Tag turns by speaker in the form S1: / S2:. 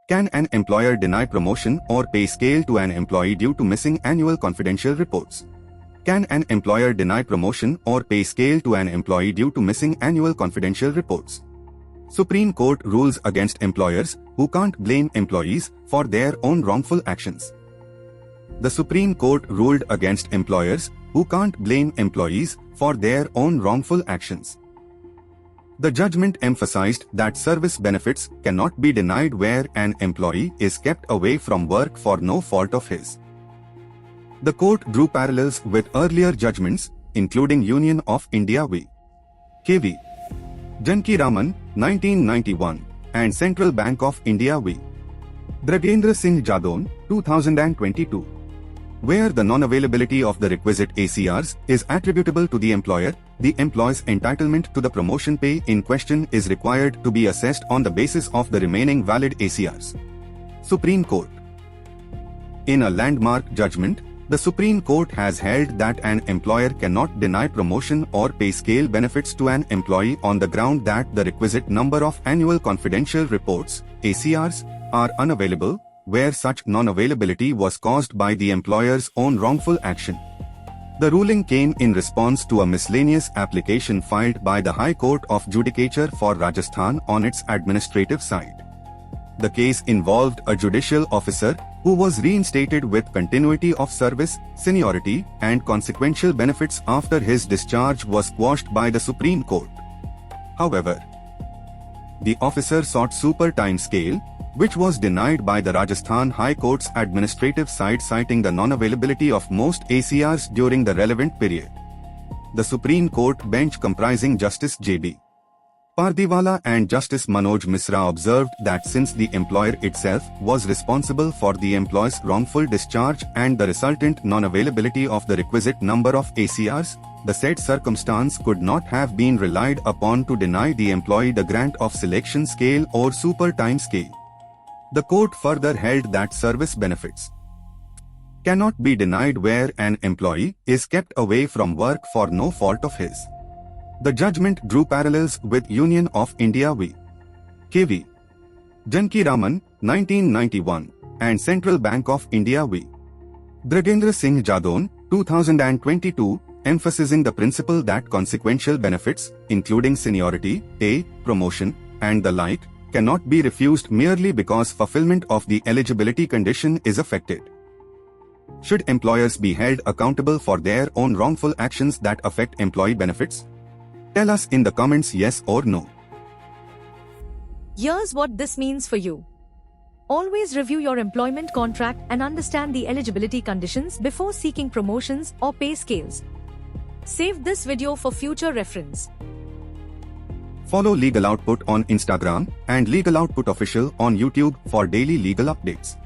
S1: Can an employer deny promotion or pay scale to an employee due to missing annual confidential reports? Can an employer deny promotion or pay scale to an employee due to missing annual confidential reports? Supreme Court rules against employers who can't blame employees for their own wrongful actions. The Supreme Court ruled against employers who can't blame employees for their own wrongful actions. The judgment emphasized that service benefits cannot be denied where an employee is kept away from work for no fault of his. The court drew parallels with earlier judgments, including Union of India v. K.V. Janki Raman, 1991, and Central Bank of India v. Dragendra Singh Jadon, 2022, where the non-availability of the requisite ACRs is attributable to the employer. The employee's entitlement to the promotion pay in question is required to be assessed on the basis of the remaining valid ACRs. Supreme Court. In a landmark judgment, the Supreme Court has held that an employer cannot deny promotion or pay scale benefits to an employee on the ground that the requisite number of annual confidential reports, ACRs, are unavailable, where such non-availability was caused by the employer's own wrongful action. The ruling came in response to a miscellaneous application filed by the High Court of Judicature for Rajasthan on its administrative side. The case involved a judicial officer who was reinstated with continuity of service, seniority, and consequential benefits after his discharge was quashed by the Supreme Court. However, the officer sought super time scale, which was denied by the Rajasthan High Court's administrative side, citing the non-availability of most ACRs during the relevant period. The Supreme Court bench comprising Justice J.B. Pardiwala and Justice Manoj Misra observed that since the employer itself was responsible for the employee's wrongful discharge and the resultant non-availability of the requisite number of ACRs, the said circumstance could not have been relied upon to deny the employee the grant of selection scale or super time scale. The court further held that service benefits cannot be denied where an employee is kept away from work for no fault of his. The judgment drew parallels with Union of India v. K.V. Janki Raman, 1991, and Central Bank of India v. Dragendra Singh Jadon, 2022, emphasizing the principle that consequential benefits, including seniority, pay, promotion, and the like, cannot be refused merely because fulfillment of the eligibility condition is affected. Should employers be held accountable for their own wrongful actions that affect employee benefits? Tell us in the comments yes or no.
S2: Here's what this means for you. Always review your employment contract and understand the eligibility conditions before seeking promotions or pay scales. Save this video for future reference.
S1: Follow Legal Output on Instagram and Legal Output Official on YouTube for daily legal updates.